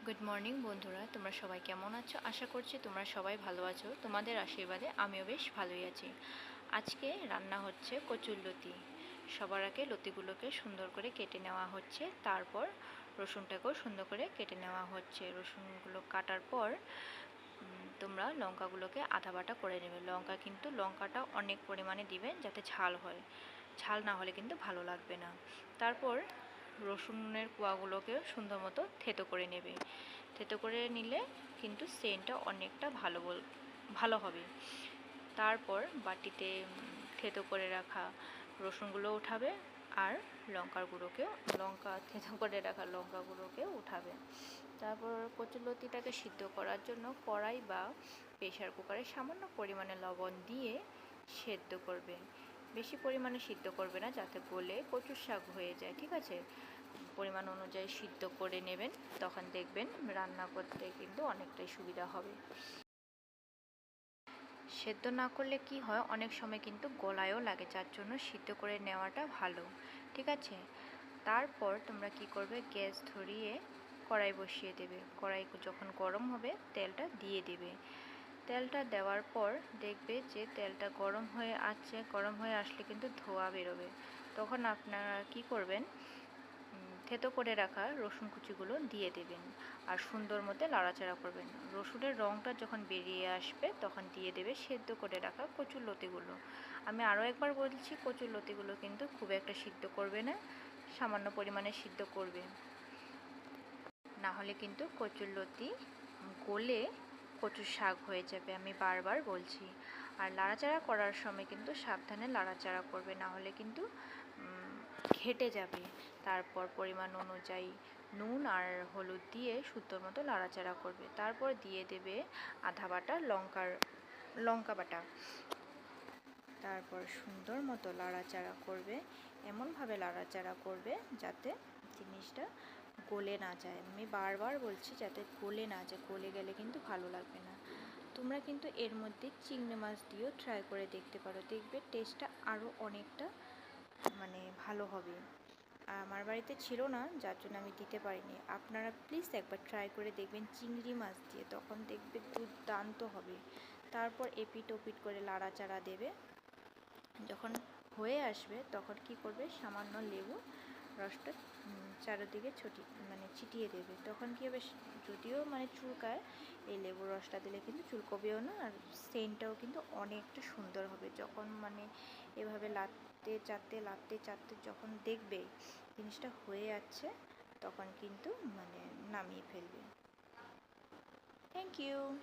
Good morning বন্ধুরা, তোমরা সবাই কেমন আছো? আশা করছি তোমরা সবাই ভালো আছো। তোমাদের আশীর্বাদে আমিও বেশ ভালোই আছি। আজকে রান্না হচ্ছে কচুরলতি। সবার আগে লতিগুলোকে সুন্দর করে কেটে নেওয়া হচ্ছে, তারপর রসুনটাকেও সুন্দর করে কেটে নেওয়া হচ্ছে। রসুনগুলো কাটার পর তোমরা লঙ্কাগুলোকে আধা বাটা করে নেবে। লঙ্কাটা অনেক পরিমাণে দিবে যাতে ঝাল হয়, ঝাল না হলে কিন্তু ভালো লাগবে না। তারপর রসুনের কোয়াগুলোকে সুন্দর মতো থেতো করে নেবে। থেতো করে নিলে কিন্তু সেন্টটা অনেকটা ভালো হবে। তারপর বাটিতে থেতো করে রাখা রসুনগুলো উঠাবে আর থেতো করে রাখা লঙ্কা গুঁড়োকেও উঠাবে। তারপর কচুরলতিটাকে সিদ্ধ করার জন্য কড়াই বা প্রেশার কুকারে সামান্য পরিমাণে লবণ দিয়ে সেদ্ধ করবে। বেশি পরিমাণে সিদ্ধ করবে না, যাতে গলে কচুর শাক হয়ে যায়। ঠিক আছে, পরিমাণ অনুযায়ী সিদ্ধ করে নেবেন, তখন দেখবেন রান্না করতে কিন্তু অনেকটাই সুবিধা হবে। সেদ্ধ না করলে কি হয়, অনেক সময় কিন্তু গলায়ও লাগে, যার জন্য সিদ্ধ করে নেওয়াটা ভালো। ঠিক আছে, তারপর তোমরা কি করবে, গ্যাস ধরিয়ে কড়াই বসিয়ে দেবে। কড়াই যখন গরম হবে তেলটা দিয়ে দেবে। তেলটা দেওয়ার পর দেখবে যে তেলটা গরম হয়ে আসলে কিন্তু ধোঁয়া বেরোবে। তখন আপনারা কি করবেন, থেতো করে রাখা রসুন কুচিগুলো দিয়ে দেবেন আর সুন্দর মতো নাড়াচাড়া করবেন। রসুনের রঙটা যখন বেরিয়ে আসবে তখন দিয়ে দেবে সেদ্ধ করে রাখা কচুরলতিগুলো। আমি আরও একবার বলছি, কচুরলতিগুলো কিন্তু খুব একটা সিদ্ধ করবে না, সামান্য পরিমাণে সিদ্ধ করবে, না হলে কিন্তু কচুরলতি গলে কচুর শাক হয়ে যাবে। আমি বারবার বলছি। আর নাড়াচাড়া করার সময় কিন্তু সাবধানে নাড়াচাড়া করবে, না হলে কিন্তু ঘেটে যাবে। তারপর পরিমাণ অনুযায়ী নুন আর হলুদ দিয়ে সুন্দর মতো নাড়াচাড়া করবে। তারপর দিয়ে দেবে আধা বাটা লঙ্কা বাটা। তারপর সুন্দর মতো নাড়াচাড়া করবে, এমনভাবে নাড়াচাড়া করবে যাতে জিনিসটা গলে না যায়। আমি বারবার বলছি যাতে গলে না যায়, গলে গেলে কিন্তু ভালো লাগবে না। তোমরা কিন্তু এর মধ্যে চিংড়ি মাছ দিয়েও ট্রাই করে দেখতে পারো, দেখবে টেস্টটা আরও অনেকটা ভালো হবে। আমার বাড়িতে ছিল না, যার জন্য আমি দিতে পারিনি। আপনারা প্লিজ একবার ট্রাই করে দেখবেন চিংড়ি মাছ দিয়ে, তখন দেখবে দুর্দান্ত হবে। তারপর এপিট ওপিট করে নাড়াচাড়া দেবে। যখন হয়ে আসবে তখন কি করবে, সামান্য লেবু রসটা চারিদিকে ছিটিয়ে দেবে। তখন কী হবে, যদিও চুলকায়, এই লেবুর রসটা দিলে কিন্তু চুলকবেও না, আর সেন্টটাও কিন্তু অনেকটা সুন্দর হবে। যখন এভাবে লাড়তে চাড়তে যখন দেখবে জিনিসটা হয়ে যাচ্ছে, তখন কিন্তু নামিয়ে ফেলবে। Thank you.